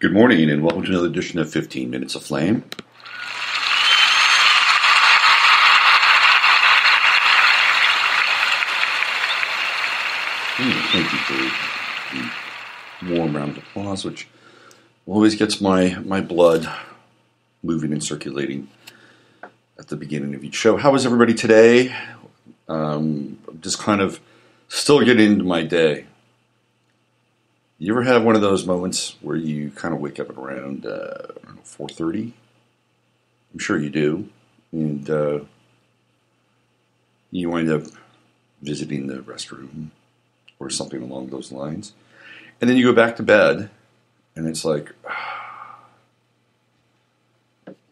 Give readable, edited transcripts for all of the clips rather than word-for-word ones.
Good morning and welcome to another edition of 15 Minutes of Flame. Thank you for the warm round of applause, which always gets my blood moving and circulating at the beginning of each show. How is everybody today? Just kind of still getting into my day. You ever have one of those moments where you kind of wake up at around 4:30? I'm sure you do. And you wind up visiting the restroom or something along those lines. And then you go back to bed and it's like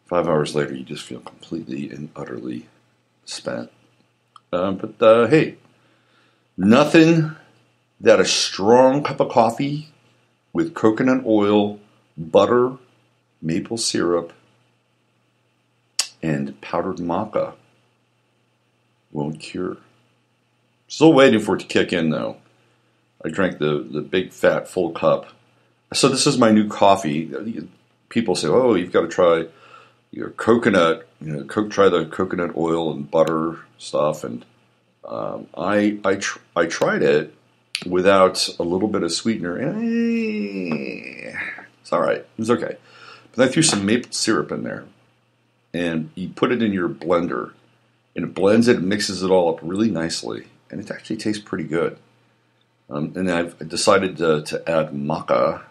5 hours later you just feel completely and utterly spent. But hey, nothing that a strong cup of coffee with coconut oil, butter, maple syrup, and powdered maca won't cure. Still waiting for it to kick in, though. I drank the big, fat, full cup. So this is my new coffee. People say, oh, you've got to try your coconut, try the coconut oil and butter stuff. And I tried it without a little bit of sweetener. It's all right. It was okay. But I threw some maple syrup in there. And you put it in your blender. And it blends it and mixes it all up really nicely. And it actually tastes pretty good. And I've decided to add maca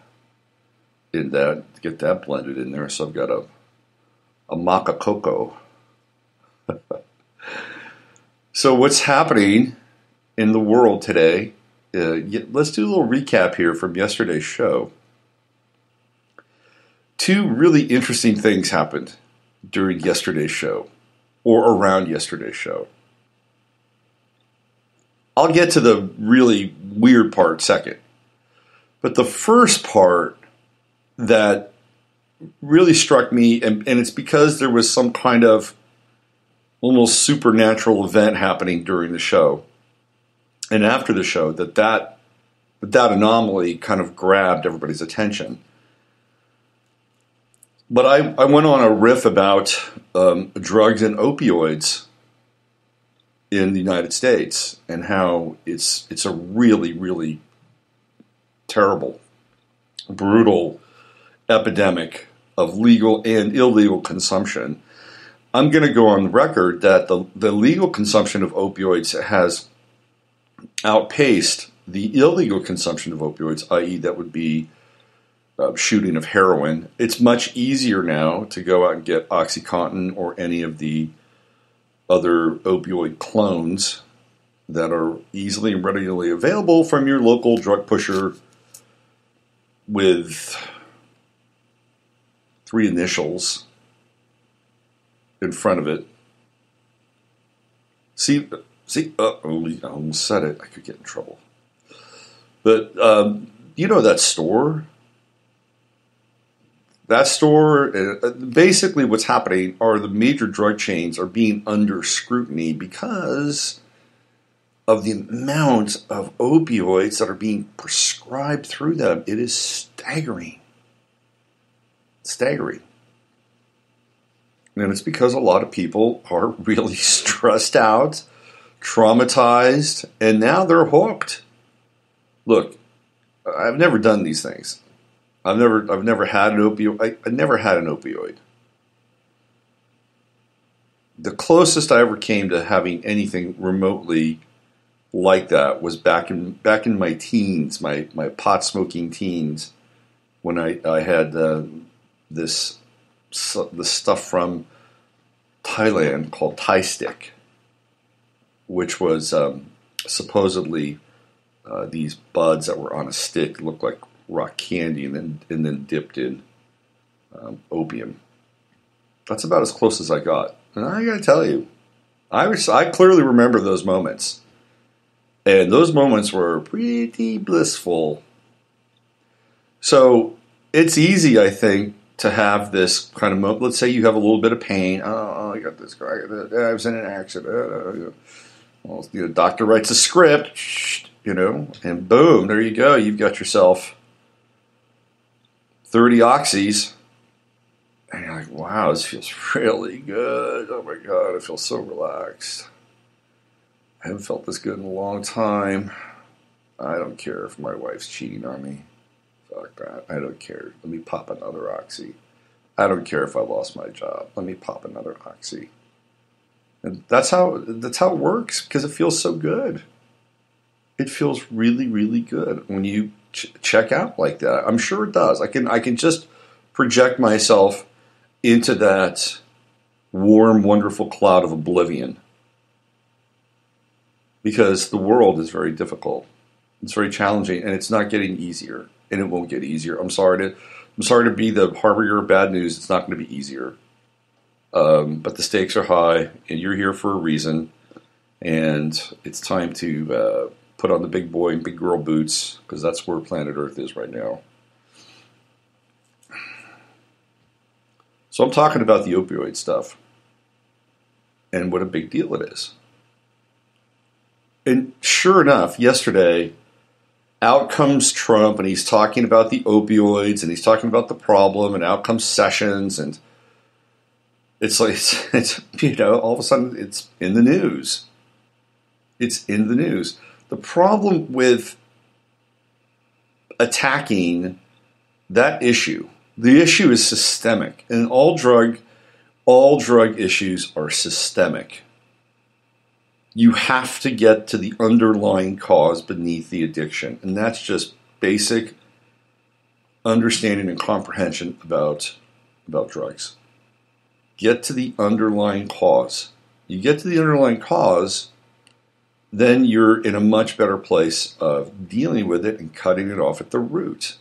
in that, to get that blended in there. So I've got a maca cocoa. So what's happening in the world today? Let's do a little recap here from yesterday's show. Two really interesting things happened during yesterday's show, or around yesterday's show. I'll get to the really weird part second. But the first part that really struck me, and it's because there was some kind of almost supernatural event happening during the show and after the show, that anomaly kind of grabbed everybody's attention. But I went on a riff about drugs and opioids in the United States and how it's a really, really terrible, brutal epidemic of legal and illegal consumption. I'm going to go on the record that the legal consumption of opioids has outpaced the illegal consumption of opioids, i.e. that would be shooting of heroin. It's much easier now to go out and get OxyContin or any of the other opioid clones that are easily and readily available from your local drug pusher with 3 initials in front of it. See, I almost said it. I could get in trouble. But that store? That store, basically what's happening are the major drug chains are being under scrutiny because of the amount of opioids that are being prescribed through them. It is staggering. Staggering. And it's because a lot of people are really stressed out, traumatized, and now they're hooked. Look, I've never done these things. I've never had an opioid. I never had an opioid. The closest I ever came to having anything remotely like that was back in my teens, my pot smoking teens, when I had the stuff from Thailand called Thai stick, which was supposedly these buds that were on a stick, looked like rock candy, and then dipped in opium. That's about as close as I got. And I gotta tell you, I clearly remember those moments. And those moments were pretty blissful. So it's easy, I think, to have this kind of moment. Let's say you have a little bit of pain. Oh, I got this guy. I was in an accident. Well, the doctor writes a script, and boom, there you go. You've got yourself 30 oxys, and you're like, wow, this feels really good. Oh my God, I feel so relaxed. I haven't felt this good in a long time. I don't care if my wife's cheating on me. Fuck that. I don't care. Let me pop another oxy. I don't care if I lost my job. Let me pop another oxy. And that's how it works, because it feels so good. It feels really, really good when you check out like that. I'm sure it does. I can just project myself into that warm, wonderful cloud of oblivion, because the world is very difficult. It's very challenging, and it's not getting easier, and it won't get easier. I'm sorry to be the harbinger of bad news. It's not going to be easier. But the stakes are high, and you're here for a reason, and it's time to put on the big boy and big girl boots, because that's where planet Earth is right now. So I'm talking about the opioid stuff and what a big deal it is. And sure enough, yesterday, out comes Trump, and he's talking about the opioids, and he's talking about the problem, and out comes Sessions, and it's like, it's all of a sudden it's in the news. It's in the news. The problem with attacking that issue, the issue is systemic, and all drug issues are systemic. You have to get to the underlying cause beneath the addiction, and that's just basic understanding and comprehension about drugs. Get to the underlying cause. You get to the underlying cause, then you're in a much better place of dealing with it and cutting it off at the root.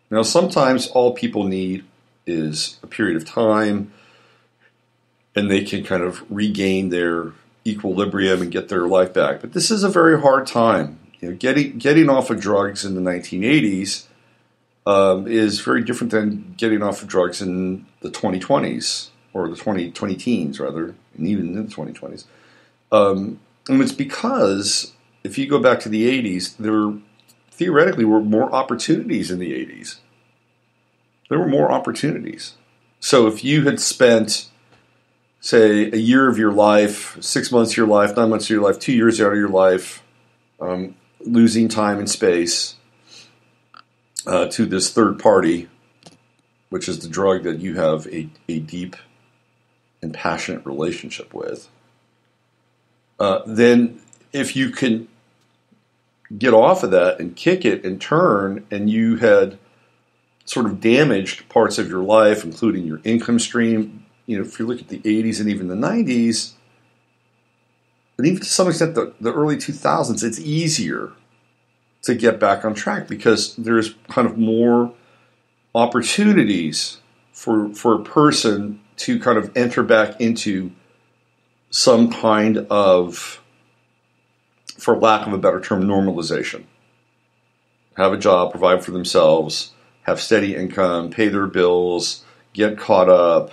Now, sometimes all people need is a period of time, and they can kind of regain their equilibrium and get their life back. But this is a very hard time. Getting off of drugs in the 1980s is very different than getting off of drugs in the 2020s, or the 20 teens rather, and even in the 2020s. And it's because if you go back to the 80s, there theoretically were more opportunities in the 80s. There were more opportunities. So if you had spent, say, a year of your life, 6 months of your life, 9 months of your life, 2 years out of your life, losing time and space to this third party, which is the drug that you have a deep and passionate relationship with, then if you can get off of that and kick it and turn, and you had sort of damaged parts of your life, including your income stream, if you look at the 80s and even the 90s, and even to some extent the early 2000s, it's easier to get back on track because there's kind of more opportunities for a person to kind of enter back into some kind of, for lack of a better term, normalization. Have a job, provide for themselves, have steady income, pay their bills, get caught up,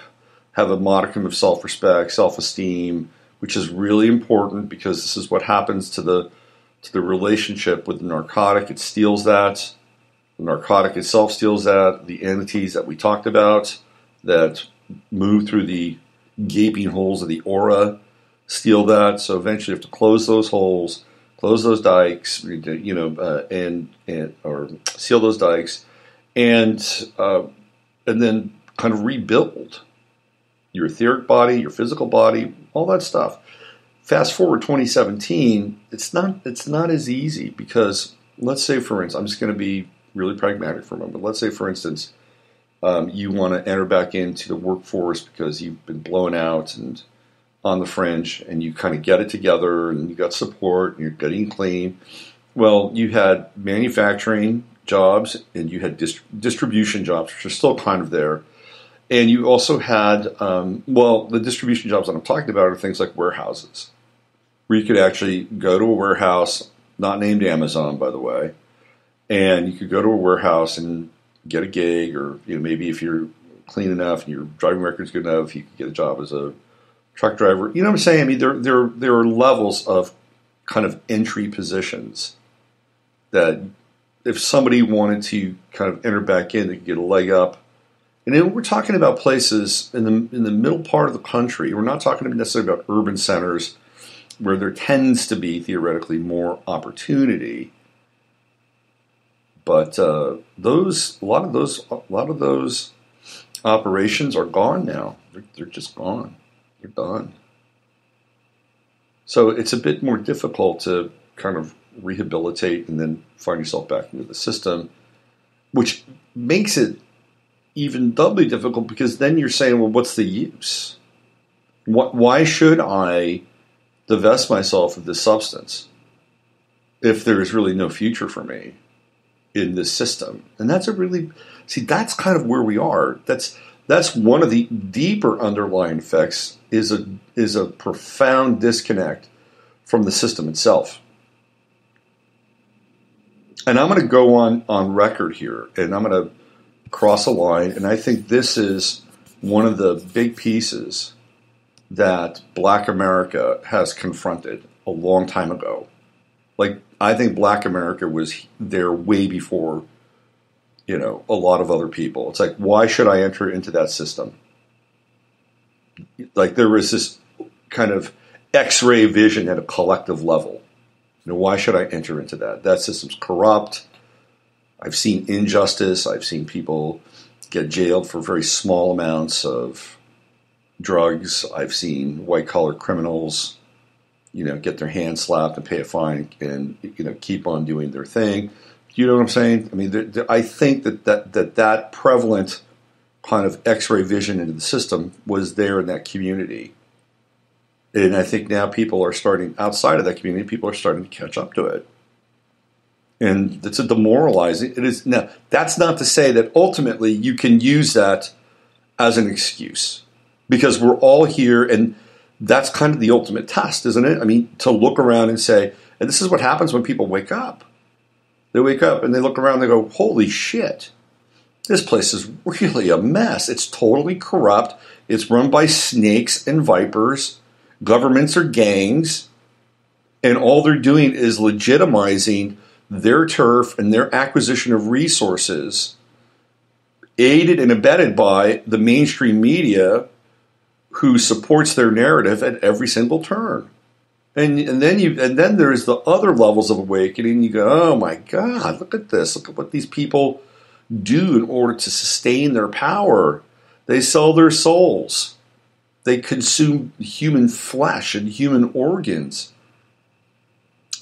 have a modicum of self-respect, self-esteem, which is really important because this is what happens to the relationship with the narcotic. It steals that. The narcotic itself steals that. The entities that we talked about that move through the gaping holes of the aura steal that. So eventually you have to close those holes, close those dikes, or seal those dikes, and then kind of rebuild your etheric body, your physical body, all that stuff. Fast forward 2017, it's not as easy because, let's say, for instance, I'm just going to be really pragmatic for a moment. Let's say, for instance, you want to enter back into the workforce because you've been blown out and on the fringe, and you kind of get it together, and you got support, and you're getting clean. Well, you had manufacturing jobs, and you had distribution jobs, which are still kind of there. And you also had, the distribution jobs that I'm talking about are things like warehouses, where you could actually go to a warehouse, not named Amazon, by the way, and you could go to a warehouse and get a gig, or maybe if you're clean enough and your driving record's good enough, you could get a job as a truck driver. You know what I'm saying? I mean, there are levels of kind of entry positions that if somebody wanted to kind of enter back in, they could get a leg up. And then we're talking about places in the middle part of the country. We're not talking necessarily about urban centers where there tends to be theoretically more opportunity. But a lot of those operations are gone now. They're just gone. They're done. So it's a bit more difficult to kind of rehabilitate and then find yourself back into the system, which makes it even doubly difficult because then you're saying, well, what's the use? Why should I divest myself of this substance if there is really no future for me in this system? And that's that's kind of where we are. That's one of the deeper underlying effects is a profound disconnect from the system itself. And I'm going to go on record here, and I'm going to cross a line, and I think this is one of the big pieces that Black America has confronted a long time ago. Like, I think Black America was there way before, a lot of other people. It's like, why should I enter into that system? Like, there was this kind of X-ray vision at a collective level. Why should I enter into that? That system's corrupt. I've seen injustice. I've seen people get jailed for very small amounts of drugs. I've seen white-collar criminals, get their hands slapped and pay a fine and, keep on doing their thing. You know what I'm saying? I mean, I think that prevalent kind of X-ray vision into the system was there in that community. And I think now people are starting, outside of that community, people are starting to catch up to it. And it's a demoralizing. It is. Now, that's not to say that ultimately you can use that as an excuse, because we're all here, and that's kind of the ultimate test, isn't it? I mean, to look around and say, and this is what happens when people wake up. They wake up and they look around and they go, holy shit, this place is really a mess. It's totally corrupt. It's run by snakes and vipers. Governments are gangs. And all they're doing is legitimizing their turf and their acquisition of resources, aided and abetted by the mainstream media, who supports their narrative at every single turn. And then there's the other levels of awakening. You go, oh my God, look at this. Look at what these people do in order to sustain their power. They sell their souls. They consume human flesh and human organs.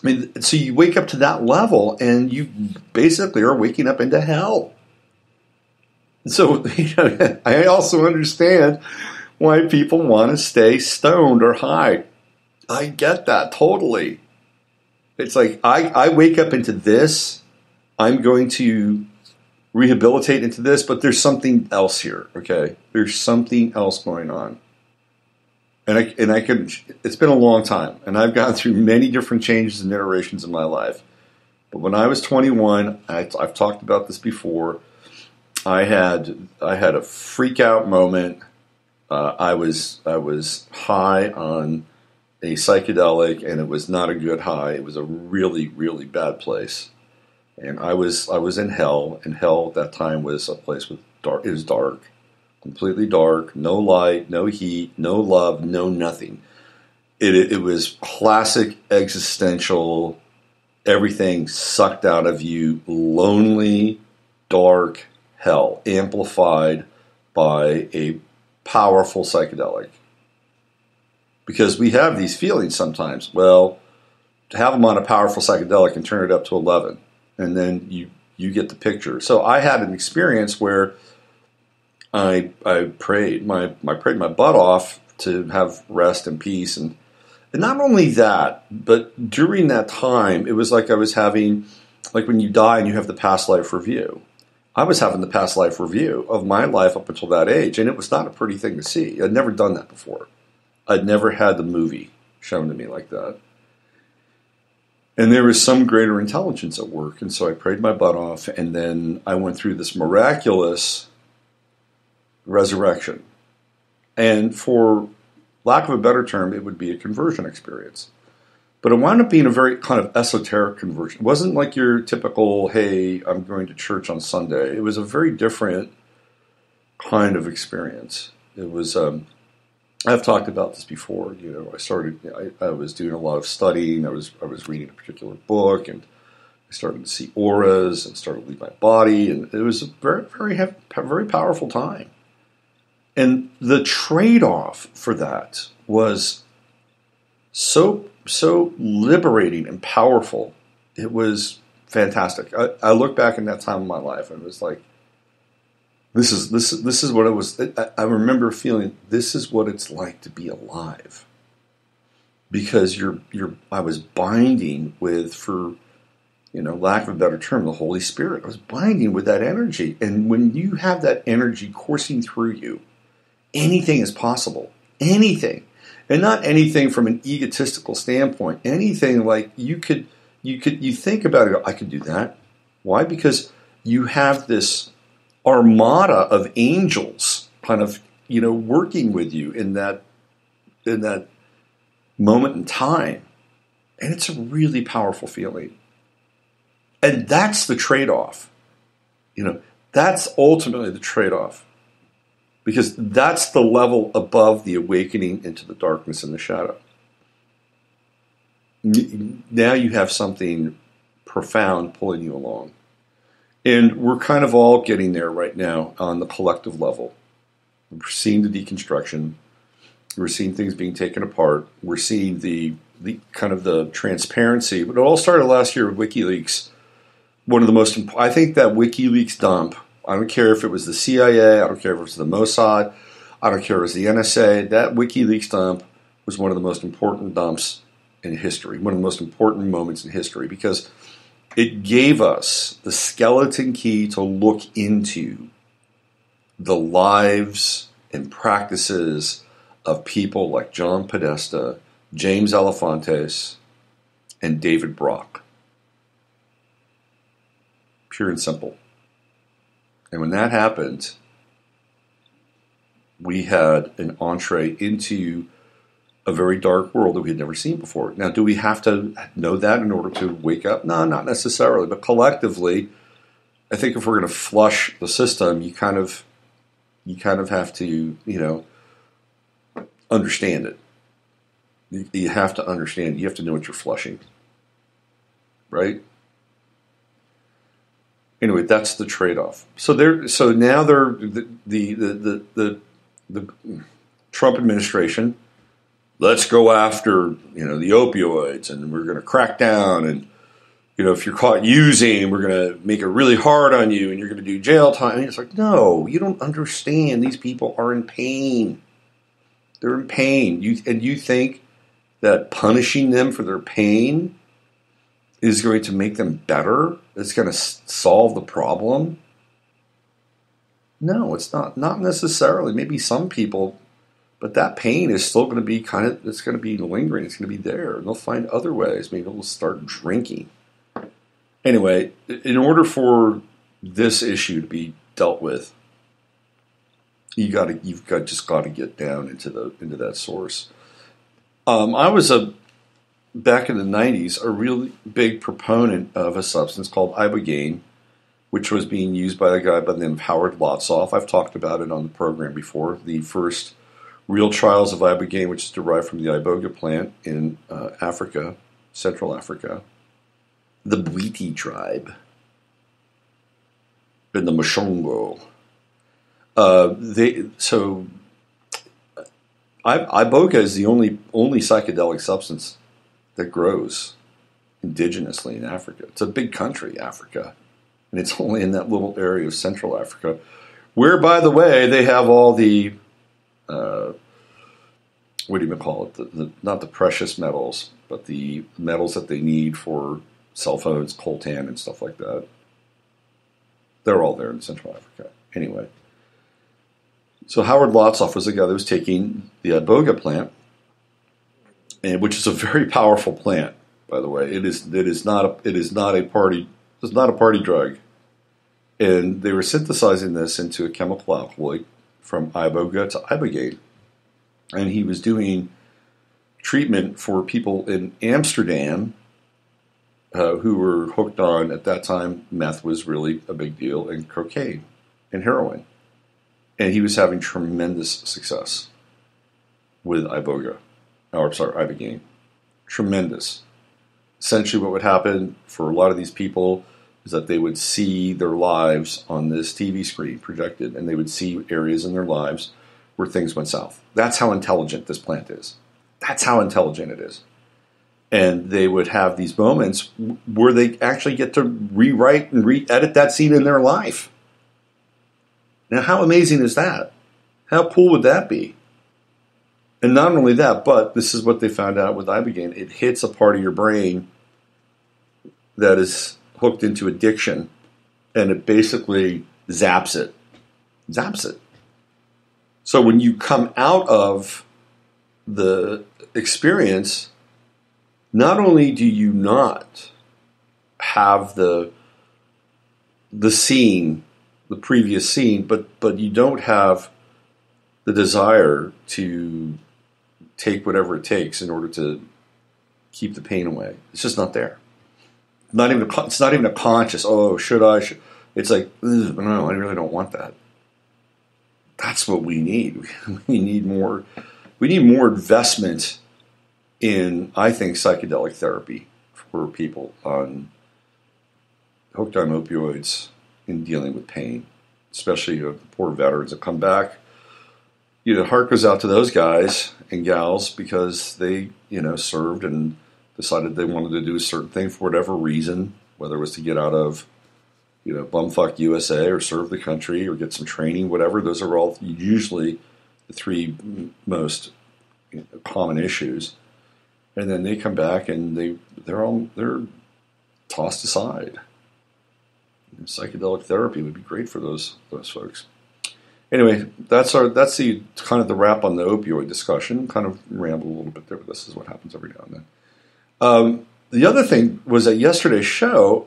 I mean, so you wake up to that level, and you basically are waking up into hell. So, I also understand why people want to stay stoned or high. I get that totally. It's like, I wake up into this. I'm going to rehabilitate into this, but there's something else here, okay? There's something else going on. And I could, it's been a long time, and I've gone through many different changes and iterations in my life. But when I was 21, I've talked about this before, I had a freak out moment. I was high on a psychedelic, and it was not a good high. It was a really, really bad place. And I was in hell, and hell at that time was a place with dark. It was dark. Completely dark, no light, no heat, no love, no nothing. It was classic existential, everything sucked out of you, lonely, dark hell, amplified by a powerful psychedelic. Because we have these feelings sometimes. Well, to have them on a powerful psychedelic and turn it up to 11, and then you get the picture. So I had an experience where I prayed my butt off to have rest and peace, and not only that, but during that time, it was like I was having, like when you die and you have the past life review. I was having the past life review of my life up until that age, and it was not a pretty thing to see. I'd never done that before. I'd never had the movie shown to me like that. And there was some greater intelligence at work, and so I prayed my butt off, and then I went through this miraculous resurrection. And for lack of a better term, it would be a conversion experience. But it wound up being a very kind of esoteric conversion. It wasn't like your typical, hey, I'm going to church on Sunday. It was a very different kind of experience. It was, I've talked about this before. I was doing a lot of studying. I was reading a particular book, and I started to see auras and started to leave my body. And it was a very, very powerful time. And the trade-off for that was so liberating and powerful. It was fantastic. I look back in that time of my life and it was like, this is what it was. I remember feeling this is what it's like to be alive, because I was binding with, for lack of a better term, the Holy Spirit. I was binding with that energy, and when you have that energy coursing through you, anything is possible. Anything. And not anything from an egotistical standpoint. Anything like you think about it, I could do that. Why? Because you have this armada of angels kind of, working with you in that moment in time. And it's a really powerful feeling. And that's the trade-off. That's ultimately the trade-off. Because that's the level above the awakening into the darkness and the shadow. Now you have something profound pulling you along. And we're kind of all getting there right now on the collective level. We're seeing the deconstruction. We're seeing things being taken apart. We're seeing the kind of the transparency. But it all started last year with WikiLeaks. I think that WikiLeaks dump, I don't care if it was the CIA, I don't care if it was the Mossad, I don't care if it was the NSA, that WikiLeaks dump was one of the most important dumps in history, one of the most important moments in history, because it gave us the skeleton key to look into the lives and practices of people like John Podesta, James Alefantes, and David Brock. Pure and simple. And when that happened, we had an entree into a very dark world that we had never seen before. Now, do we have to know that in order to wake up? No, not necessarily. But collectively, I think if we're going to flush the system, you kind of have to, understand it. You have to understand. You have to know what you're flushing, right? Anyway, that's the trade-off. So now the Trump administration, let's go after the opioids, and we're going to crack down, and if you're caught using, we're going to make it really hard on you, and you're going to do jail time. And it's like, no, you don't understand. These people are in pain. They're in pain. You think that punishing them for their pain is going to make them better? It's going to solve the problem? No, it's not. Not necessarily. Maybe some people, but that pain is still going to be it's going to be lingering. It's going to be there. And they'll find other ways. Maybe they'll start drinking. Anyway, in order for this issue to be dealt with, you've just got to get down into that source. I was back in the 90s, a really big proponent of a substance called ibogaine, which was being used by a guy by the name of Howard Lotsoff. I've talked about it on the program before. The first real trials of ibogaine, which is derived from the iboga plant in Africa, Central Africa, the Bwiti tribe, in the Mashongo. Iboga is the only psychedelic substance that grows indigenously in Africa. It's a big country, Africa, and it's only in that little area of Central Africa, where, by the way, they have all the what do you call it? Not the precious metals, but the metals that they need for cell phones, coltan, and stuff like that. They're all there in Central Africa. Anyway, so Howard Lotsoff was the guy that was taking the iboga plant, which is a very powerful plant, by the way. It is not a party drug, and they were synthesizing this into a chemical alkaloid from iboga to ibogaine, and he was doing treatment for people in Amsterdam who were hooked on, at that time, meth was really a big deal, and cocaine and heroin. And he was having tremendous success with Ibogaine. Tremendous. Essentially what would happen for a lot of these people is that they would see their lives on this TV screen projected, and they would see areas in their lives where things went south. That's how intelligent this plant is. That's how intelligent it is. And they would have these moments where they actually get to rewrite and re-edit that scene in their life. Now, how amazing is that? How cool would that be? And not only that, but this is what they found out with Ibogaine. It hits a part of your brain that is hooked into addiction, and it basically zaps it. So when you come out of the experience, not only do you not have the scene, the previous scene, but you don't have the desire to take whatever it takes in order to keep the pain away. It's just not there. It's not even a conscious, should I? It's like, no, I really don't want that. That's what we need. We need more investment in, I think, psychedelic therapy for people hooked on opioids in dealing with pain, especially the poor veterans that come back. Heart goes out to those guys and gals because they, served and decided they wanted to do a certain thing for whatever reason, whether it was to get out of, bumfuck USA or serve the country or get some training, whatever. Those are all usually the three most common issues. And then they come back and they're tossed aside. Psychedelic therapy would be great for those folks. Anyway, that's the kind of the wrap on the opioid discussion. Kind of rambled a little bit there, but this is what happens every now and then. The other thing was at yesterday's show,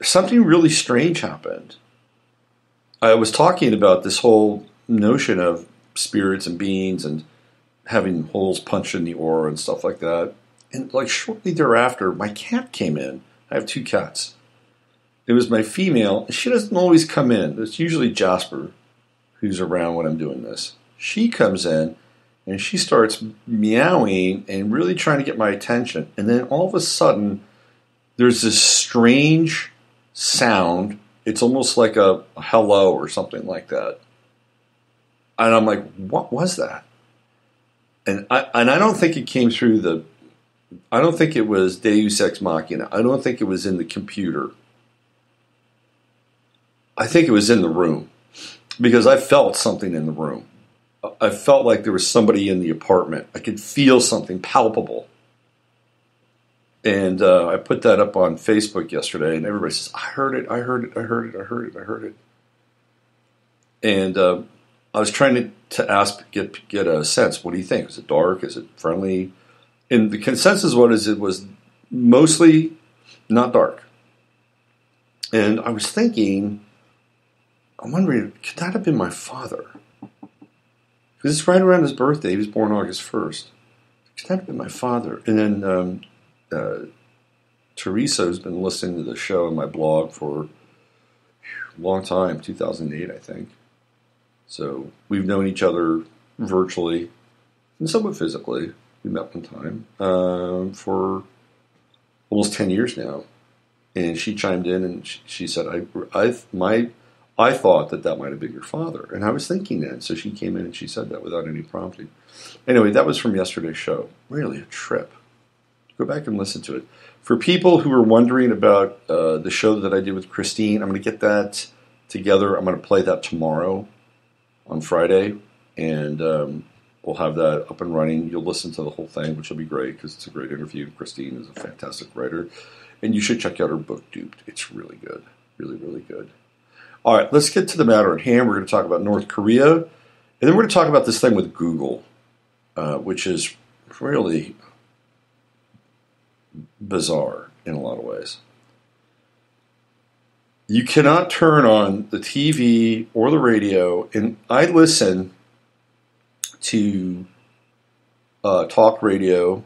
something really strange happened. I was talking about this whole notion of spirits and beings and having holes punched in the aura and stuff like that. And like shortly thereafter, my cat came in. I have 2 cats. It was my female. She doesn't always come in. It's usually Jasper who's around when I'm doing this. She comes in and she starts meowing and really trying to get my attention. And then all of a sudden, there's this strange sound. It's almost like a hello or something like that. And I'm like, what was that? And I don't think it came through I don't think it was Deus Ex Machina. I don't think it was in the computer. I think it was in the room because I felt something in the room. I felt like there was somebody in the apartment. I could feel something palpable. And I put that up on Facebook yesterday, and everybody says, I heard it. And I was trying to get a sense. What do you think? Is it dark? Is it friendly? And the consensus it was mostly not dark. And I was thinking, I'm wondering, could that have been my father? Because it's right around his birthday. He was born August 1st. Could that have been my father? And then Teresa has been listening to the show on my blog for a long time, 2008, I think. So we've known each other virtually and somewhat physically. We met one time for almost 10 years now. And she chimed in and she said, I thought that might have been your father. And I was thinking that. So she came in and she said that without any prompting. Anyway, that was from yesterday's show. Really a trip. Go back and listen to it. For people who are wondering about the show that I did with Christine, I'm going to get that together. I'm going to play that tomorrow on Friday. And we'll have that up and running. You'll listen to the whole thing, which will be great because it's a great interview. Christine is a fantastic writer. And you should check out her book, Duped. It's really good. Really, really good. All right, let's get to the matter at hand. We're going to talk about North Korea. And then we're going to talk about this thing with Google, which is really bizarre in a lot of ways. You cannot turn on the TV or the radio, and I listen to talk radio.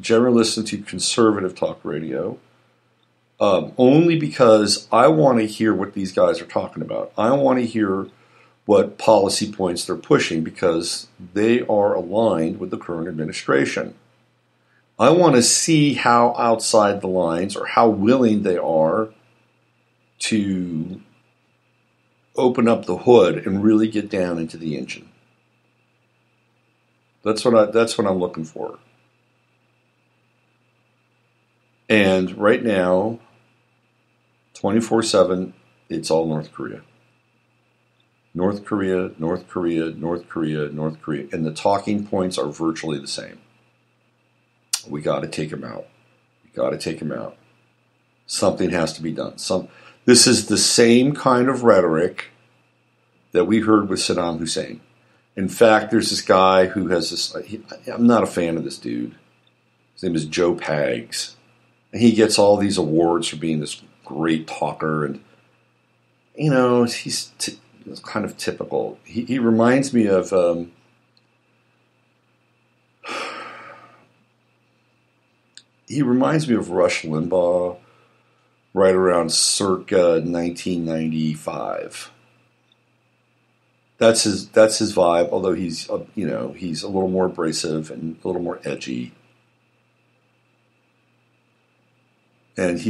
Generally listen to conservative talk radio. Only because I want to hear what these guys are talking about. I want to hear what policy points they're pushing because they are aligned with the current administration. I want to see how outside the lines or how willing they are to open up the hood and really get down into the engine. That's what I'm looking for. And right now, 24/7, it's all North Korea. North Korea, North Korea, North Korea, North Korea. And the talking points are virtually the same. We got to take them out. We got to take them out. Something has to be done. This is the same kind of rhetoric that we heard with Saddam Hussein. In fact, there's this guy who has this. I'm not a fan of this dude. His name is Joe Pags. And he gets all these awards for being this great talker. And, you know, he's kind of typical. He reminds me of... he reminds me of Rush Limbaugh right around circa 1995. That's his vibe, although he's he's a little more abrasive and a little more edgy. And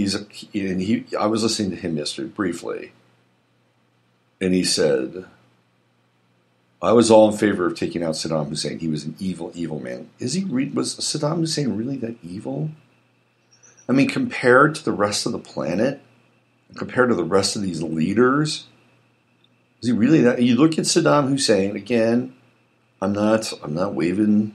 I was listening to him yesterday briefly, and he said, "I was all in favor of taking out Saddam Hussein. He was an evil, evil man." Was Saddam Hussein really that evil? I mean, compared to the rest of the planet, compared to the rest of these leaders, is he really that? You look at Saddam Hussein again. I'm not waving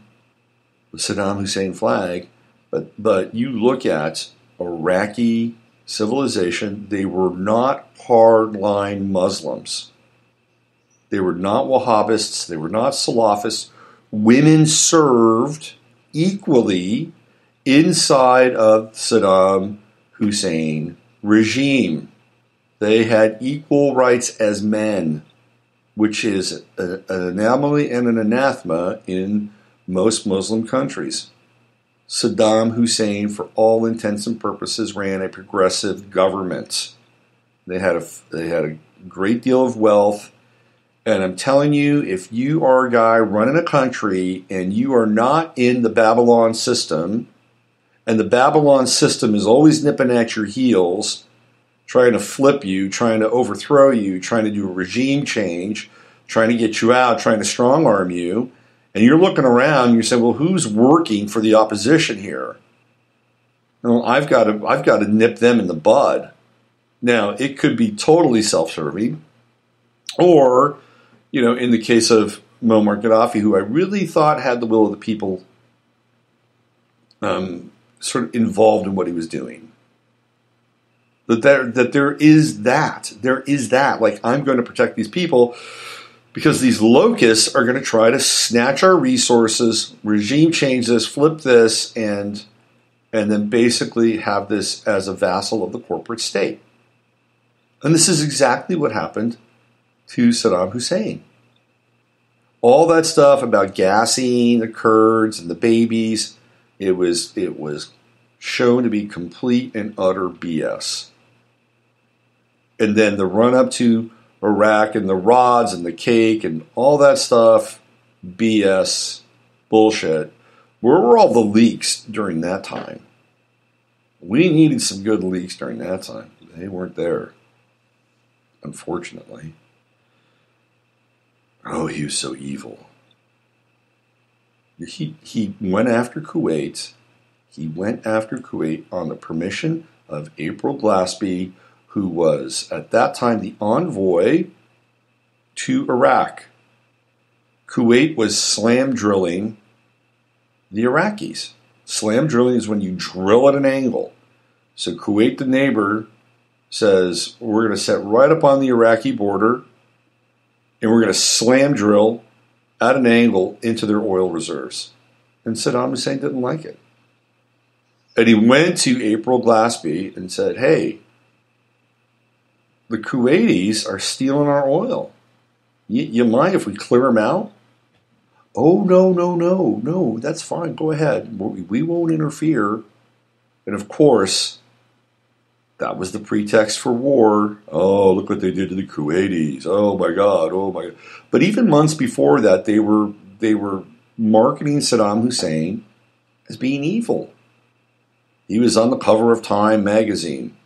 the Saddam Hussein flag, but you look at Iraqi civilization. They were not hardline Muslims. They were not Wahhabists. They were not Salafists. Women served equally inside of Saddam Hussein regime. They had equal rights as men, which is an anomaly and an anathema in most Muslim countries. Saddam Hussein, for all intents and purposes, ran a progressive government. They had a great deal of wealth. And I'm telling you, if you are a guy running a country and you are not in the Babylon system, and the Babylon system is always nipping at your heels, trying to flip you, trying to overthrow you, trying to do a regime change, trying to get you out, trying to strong-arm you, and you're looking around and you say, well, who's working for the opposition here? Well, I've got to nip them in the bud. Now, it could be totally self-serving, or, in the case of Muammar Gaddafi, who I really thought had the will of the people sort of involved in what he was doing. That there is that. Like, I'm going to protect these people because these locusts are going to try to snatch our resources, regime change this, flip this, and then basically have this as a vassal of the corporate state. And this is exactly what happened to Saddam Hussein. All that stuff about gassing the Kurds and the babies, it was shown to be complete and utter BS. And then the run-up to Iraq and the rods and the cake and all that stuff, BS, bullshit. Where were all the leaks during that time? We needed some good leaks during that time. They weren't there, unfortunately. Oh, he was so evil. He went after Kuwait. He went after Kuwait on the permission of April Glaspie, who was at that time the envoy to Iraq. Kuwait was slam drilling the Iraqis. Slam drilling is when you drill at an angle. So Kuwait, the neighbor, says, we're going to set right up on the Iraqi border and we're going to slam drill at an angle into their oil reserves. And Saddam Hussein didn't like it. And he went to April Glaspie and said, hey, the Kuwaitis are stealing our oil. You mind if we clear them out? Oh, no, no, no, no, that's fine. Go ahead. We won't interfere. And of course, that was the pretext for war. Oh, look what they did to the Kuwaitis. Oh my God. Oh my God. But even months before that, they were marketing Saddam Hussein as being evil. He was on the cover of Time magazine,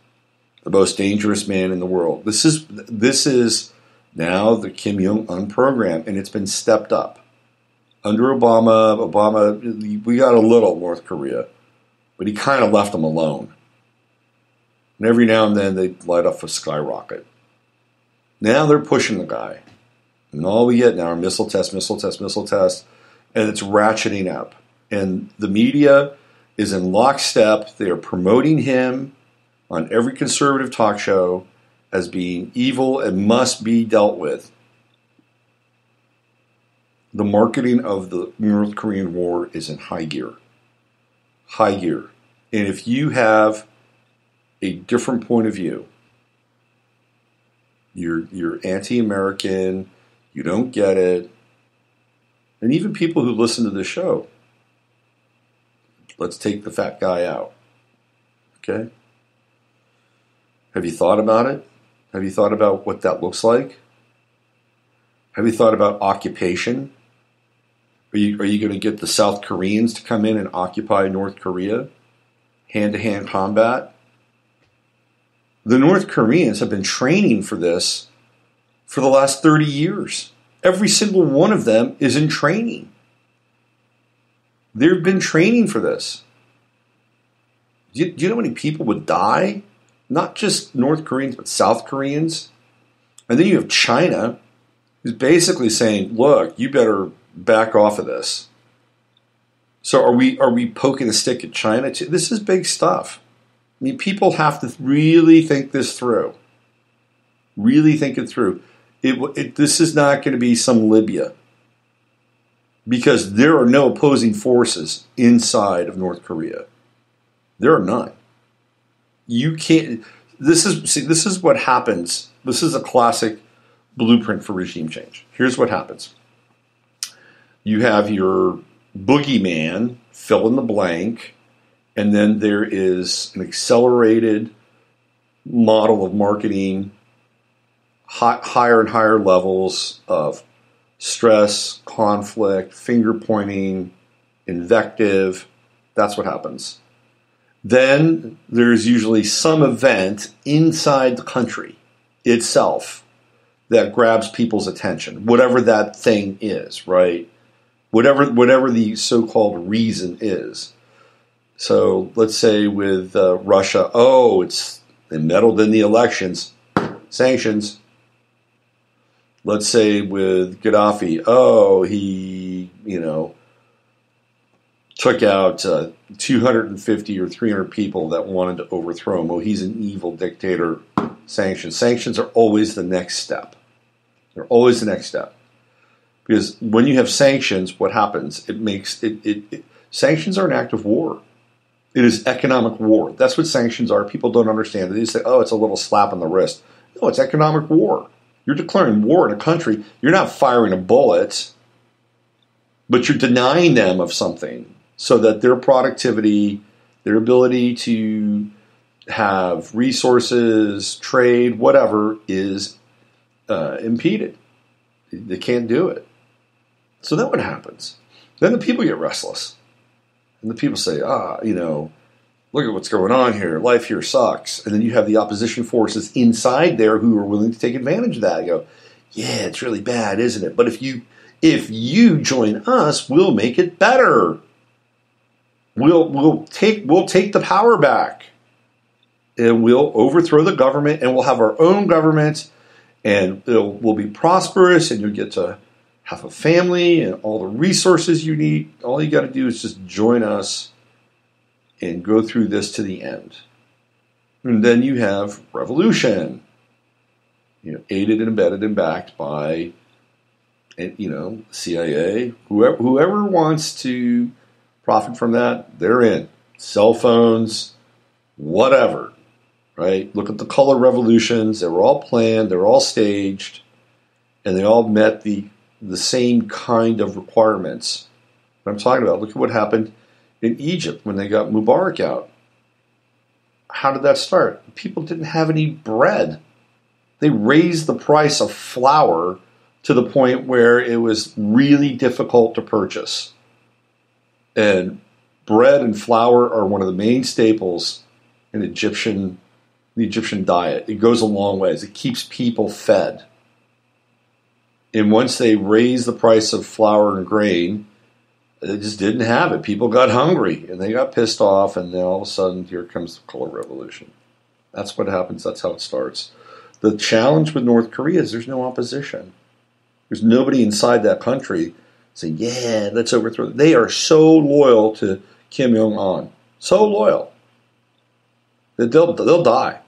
the most dangerous man in the world. This is now the Kim Jong-un program, and it's been stepped up. Under Obama, we got a little North Korea, but he kind of left them alone. And every now and then they light up a skyrocket. Now they're pushing the guy. And all we get now are missile tests, and it's ratcheting up. And the media is in lockstep. They are promoting him on every conservative talk show as being evil and must be dealt with. The marketing of the North Korean war is in high gear. High gear. And if you have a different point of view, you're anti-American, you don't get it, and even people who listen to the show, let's take the fat guy out. Okay? Have you thought about it? Have you thought about what that looks like? Have you thought about occupation? Are you going to get the South Koreans to come in and occupy North Korea? Hand-to-hand combat? The North Koreans have been training for this for the last 30 years. Every single one of them is in training. They've been training for this. Do you know how many people would die? Not just North Koreans, but South Koreans. And then you have China, who's basically saying, look, you better back off of this. So are we poking a stick at China too? This is big stuff. I mean, people have to really think this through. Really think it through. This is not going to be some Libya. Because there are no opposing forces inside of North Korea. There are none. You can't. This is what happens. This is a classic blueprint for regime change. Here's what happens. You have your boogeyman, fill in the blank, and then there is an accelerated model of marketing, higher and higher levels of stress, conflict, finger pointing, invective. That's what happens. Then there's usually some event inside the country itself that grabs people's attention, whatever that thing is, right? Whatever the so-called reason is. So let's say with Russia, they meddled in the elections, sanctions. Let's say with Gaddafi, he took out 250 or 300 people that wanted to overthrow him. Oh, he's an evil dictator. Sanctions. Sanctions are always the next step. They're always the next step. Because when you have sanctions, what happens? Sanctions are an act of war. It is economic war. That's what sanctions are. People don't understand it. They say, it's a little slap on the wrist. No, it's economic war. You're declaring war in a country. You're not firing a bullet, but you're denying them of something so that their productivity, their ability to have resources, trade, whatever, is impeded. They can't do it. So then what happens? Then the people get restless. And the people say, look at what's going on here. Life here sucks. And then you have the opposition forces inside there who are willing to take advantage of that. You go, yeah, it's really bad, isn't it? But if you join us, we'll make it better. We'll take the power back. And we'll overthrow the government, and we'll have our own government, and we'll be prosperous, and you'll get to have a family and all the resources you need. All you got to do is just join us and go through this to the end. And then you have revolution, aided and abetted and backed by, CIA. Whoever wants to profit from that, they're in. Cell phones, whatever, right? Look at the color revolutions. They were all planned. They were all staged. And they all met the the same kind of requirements that I'm talking about. Look at what happened in Egypt when they got Mubarak out. How did that start? People didn't have any bread. They raised the price of flour to the point where it was really difficult to purchase. And bread and flour are one of the main staples in the Egyptian diet. It goes a long ways. It keeps people fed. And once they raised the price of flour and grain, they just didn't have it. People got hungry and they got pissed off, and then all of a sudden here comes the color revolution. That's what happens. That's how it starts. The challenge with North Korea is there's no opposition. There's nobody inside that country saying, yeah, let's overthrow them. They are so loyal to Kim Jong-un. So loyal that they'll die.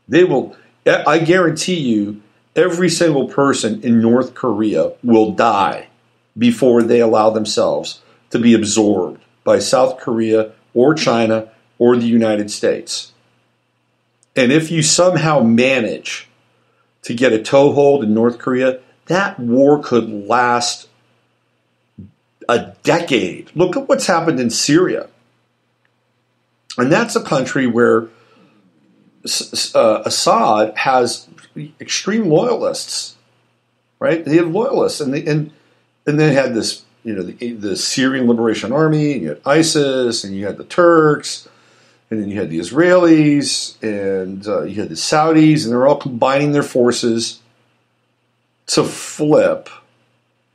They will. I guarantee you, every single person in North Korea will die before they allow themselves to be absorbed by South Korea or China or the United States. And if you somehow manage to get a toehold in North Korea, that war could last a decade. Look at what's happened in Syria. And that's a country where Assad has extreme loyalists, right? They have loyalists, and they had this, the Syrian Liberation Army, and you had ISIS, and you had the Turks, and then you had the Israelis, and you had the Saudis, and they're all combining their forces to flip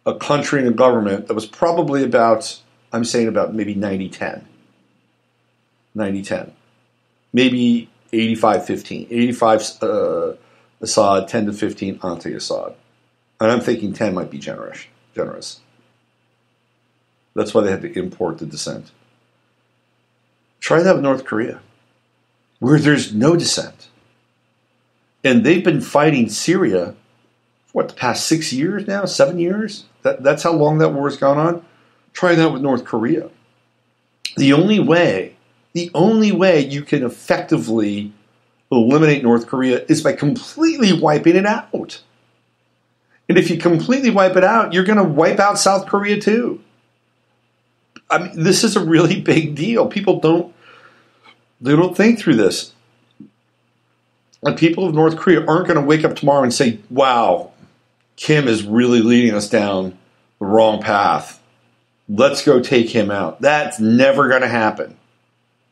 a country and a government that was probably about maybe 90-10. 90-10. Maybe 85-15. 85 Assad, 10-15 anti-Assad. And I'm thinking 10 might be generous. That's why they had to import the dissent. Try that with North Korea, where there's no dissent. And they've been fighting Syria for the past 6 years now? 7 years? That's how long that war has gone on? Try that with North Korea. The only way you can effectively eliminate North Korea is by completely wiping it out. And if you completely wipe it out, you're going to wipe out South Korea too. I mean, this is a really big deal. People don't think through this. And people of North Korea aren't going to wake up tomorrow and say, wow, Kim is really leading us down the wrong path. Let's go take him out. That's never going to happen.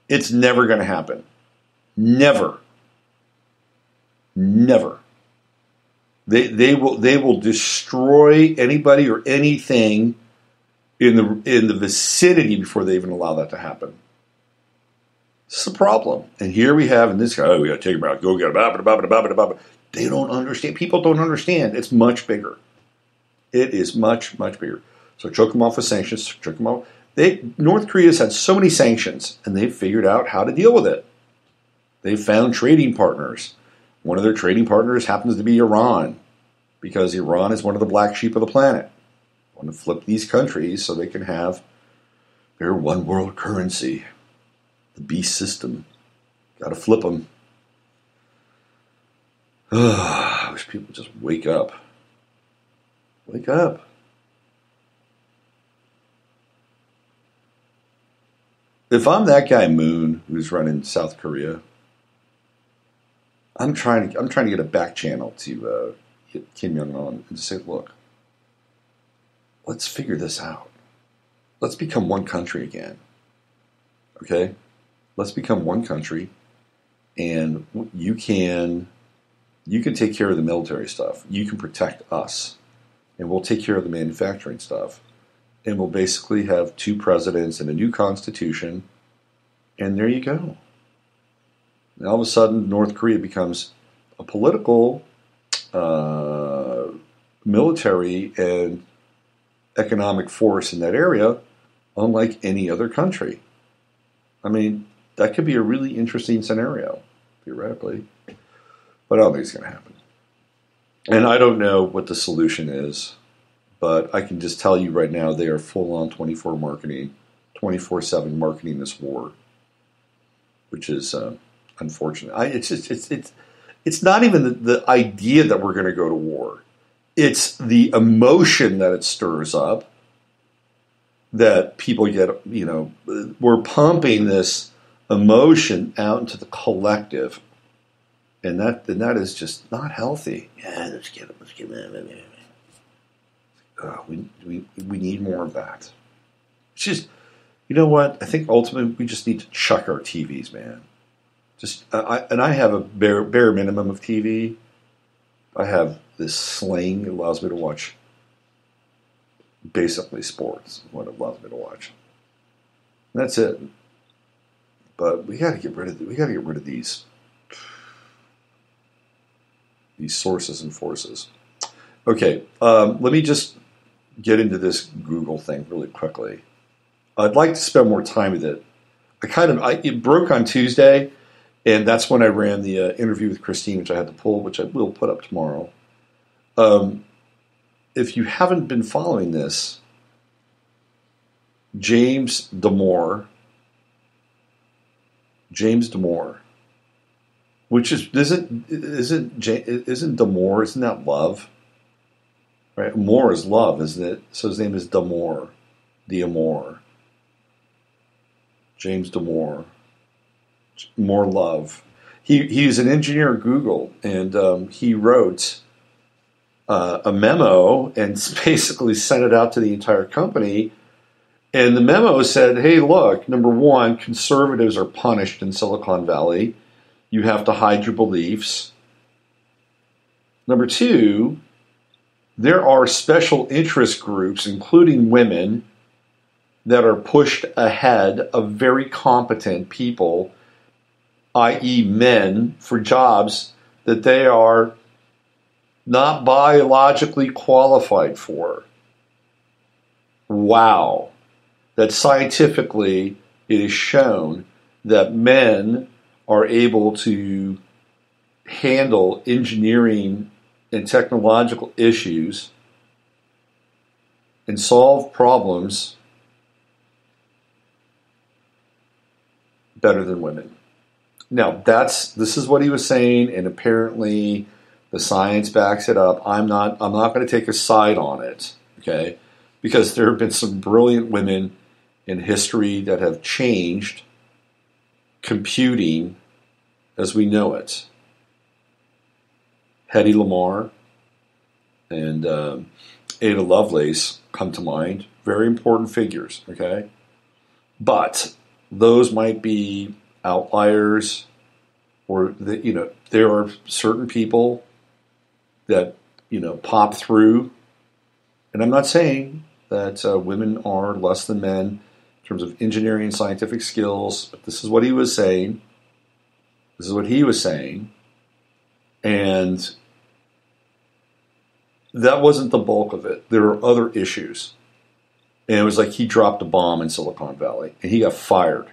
It's never going to happen. Never. They will destroy anybody or anything in the vicinity before they even allow that to happen. This is a problem. And here we have, and this guy, we got to take him out, go get him. They don't understand. People don't understand. It's much bigger. It is much, much bigger. So choke them off with sanctions, choke them off. North Korea's had so many sanctions, and they've figured out how to deal with it. They've found trading partners. One of their trading partners happens to be Iran, because Iran is one of the black sheep of the planet. They want to flip these countries so they can have their one world currency, the beast system. Got to flip them. I wish people would just wake up. Wake up. If I'm that guy Moon who's running South Korea, I'm trying to get a back channel to Kim Jong-un and to say, look, let's figure this out. Let's become one country again. Okay? Let's become one country, and you can take care of the military stuff. You can protect us, and we'll take care of the manufacturing stuff. And we'll basically have two presidents and a new constitution, and there you go. And all of a sudden, North Korea becomes a political, military, and economic force in that area, unlike any other country. I mean, that could be a really interesting scenario, theoretically. But I don't think it's going to happen. And I don't know what the solution is. But I can just tell you right now, they are full-on 24/7 marketing this war, which is unfortunate. It's not even the idea that we're going to go to war. it's the emotion that it stirs up that people get, we're pumping this emotion out into the collective. And that is just not healthy. Yeah, let's get it. We need more of that. It's just, you know what? I think ultimately we just need to chuck our TVs, man. I have a bare minimum of TV. I have this Sling. It allows me to watch basically sports. What it allows me to watch. And that's it. But we got to get rid of these sources and forces. Okay, let me just get into this Google thing really quickly. I'd like to spend more time with it. It broke on Tuesday, and that's when I ran the interview with Christine, which I had to pull, which I will put up tomorrow. If you haven't been following this, James Damore, which isn't Damore? Isn't that love? Right, more is love, isn't it? So his name is Damore, James Damore, more love. He's an engineer at Google, and he wrote a memo and basically sent it out to the entire company. And the memo said, hey, look, number one, conservatives are punished in Silicon Valley. You have to hide your beliefs. Number two, there are special interest groups, including women, that are pushed ahead of very competent people, i.e. men, for jobs that they are not biologically qualified for. Wow. That scientifically it is shown that men are able to handle engineering and technological issues and solve problems better than women. Now, this is what he was saying, and apparently the science backs it up. I'm not going to take a side on it, okay? Because there have been some brilliant women in history that have changed computing as we know it. Hedy Lamarr and Ada Lovelace come to mind. Very important figures, okay? But those might be outliers, or there are certain people that pop through. And I'm not saying that women are less than men in terms of engineering and scientific skills, but this is what he was saying. And that wasn't the bulk of it. There were other issues. And it was like he dropped a bomb in Silicon Valley, and he got fired.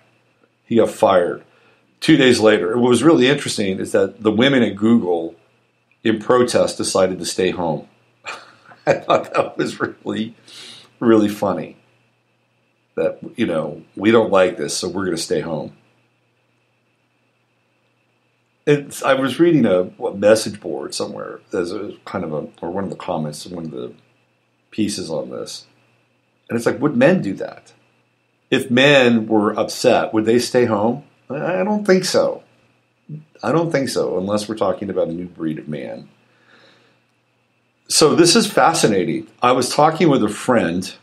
2 days later. What was really interesting is that the women at Google, in protest, decided to stay home. I thought that was really, really funny. That, we don't like this, so we're going to stay home. I was reading a message board somewhere as a kind of or one of the comments, one of the pieces on this. And it's like, would men do that? If men were upset, would they stay home? I don't think so. Unless we're talking about a new breed of man. So this is fascinating. I was talking with a friend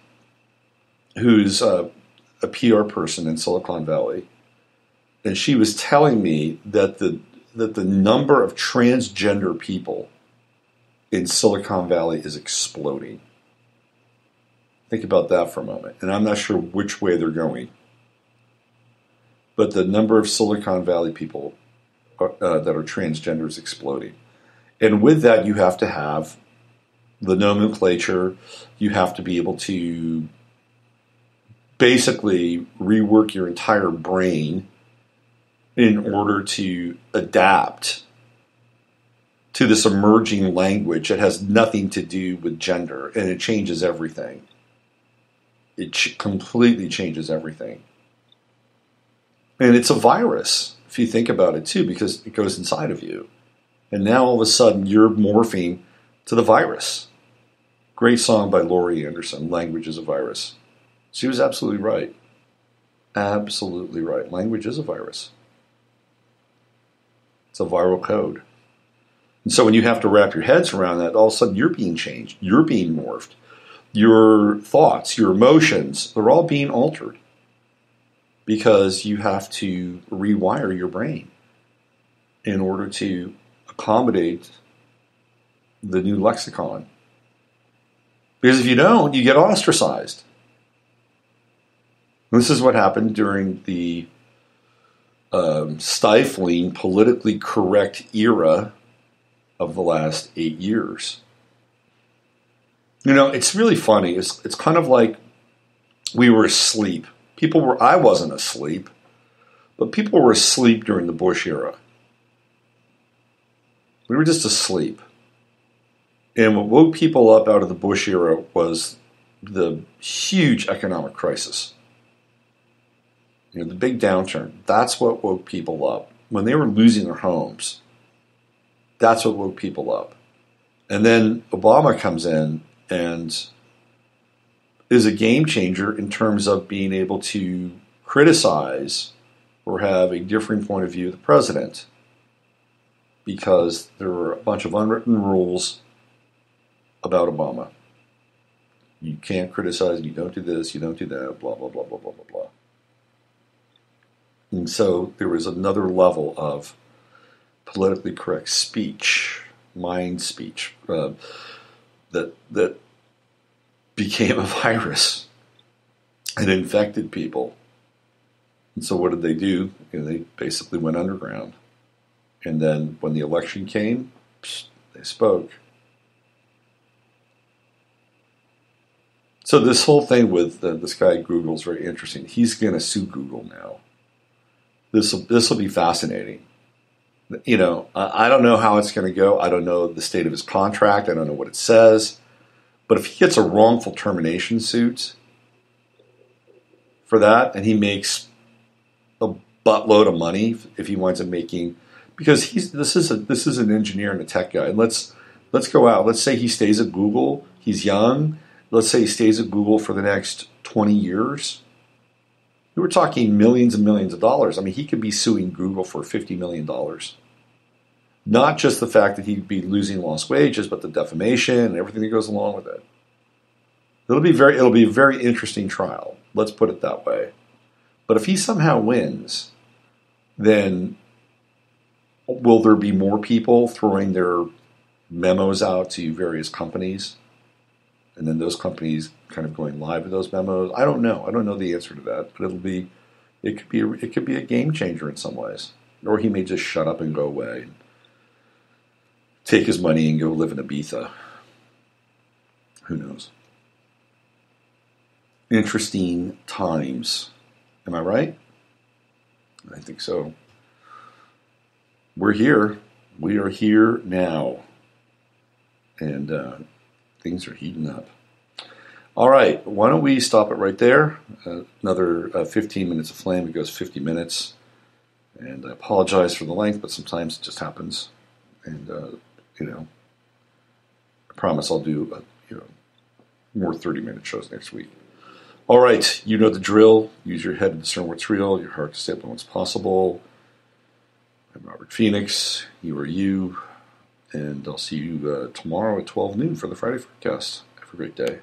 who's a PR person in Silicon Valley, and she was telling me that the number of transgender people in Silicon Valley is exploding. Think about that for a moment. And I'm not sure which way they're going. But the number of Silicon Valley people that are transgender is exploding. And with that, you have to have the nomenclature. You have to be able to basically rework your entire brain in order to adapt to this emerging language that has nothing to do with gender, and it changes everything. It completely changes everything. And it's a virus, if you think about it too, because it goes inside of you. And now all of a sudden you're morphing to the virus. Great song by Laurie Anderson, Language is a Virus. She was absolutely right. Absolutely right. Language is a virus. It's a viral code. And so when you have to wrap your heads around that, all of a sudden you're being changed. You're being morphed. Your thoughts, your emotions, they're all being altered because you have to rewire your brain in order to accommodate the new lexicon. Because if you don't, you get ostracized. And this is what happened during the stifling, politically correct era of the last 8 years. You know, it's really funny. It's kind of like we were asleep. I wasn't asleep, but people were asleep during the Bush era. We were just asleep. And what woke people up out of the Bush era was the huge economic crisis. You know, the big downturn. That's what woke people up. When they were losing their homes, that's what woke people up. And then Obama comes in and is a game changer in terms of being able to criticize or have a differing point of view of the president, because there were a bunch of unwritten rules about Obama. You can't criticize, you don't do this, you don't do that, blah, blah, blah, blah, blah, blah, blah. And so there was another level of politically correct speech, mind speech, that became a virus and infected people. And so what did they do? You know, they basically went underground. And then when the election came, they spoke. So this whole thing with this guy at Google is very interesting. He's going to sue Google now. This will be fascinating. You know, I don't know how it's going to go. I don't know the state of his contract. I don't know what it says. But if he gets a wrongful termination suit for that, and he makes a buttload of money if he winds up making, because this is an engineer and a tech guy. And let's go out. Let's say he stays at Google. He's young. Let's say he stays at Google for the next 20 years. We were talking millions and millions of dollars. I mean, he could be suing Google for $50 million. Not just the fact that he'd be losing lost wages, but the defamation and everything that goes along with it. It'll be a very interesting trial. Let's put it that way. But if he somehow wins, then will there be more people throwing their memos out to various companies? And then those companies kind of going live with those memos? I don't know. I don't know the answer to that. But it could be a game changer in some ways. Or he may just shut up and go away, and take his money and go live in Ibiza. Who knows? Interesting times. Am I right? I think so. We're here. We are here now. And things are heating up. All right. Why don't we stop it right there? Another 15 minutes of flame. It goes 50 minutes. And I apologize for the length, but sometimes it just happens. And, I promise I'll do more 30-minute shows next week. All right, you know the drill. Use your head to discern what's real, your heart to stay up on what's possible. I'm Robert Phoenix. You are you. And I'll see you tomorrow at 12 noon for the Friday forecast. Have a great day.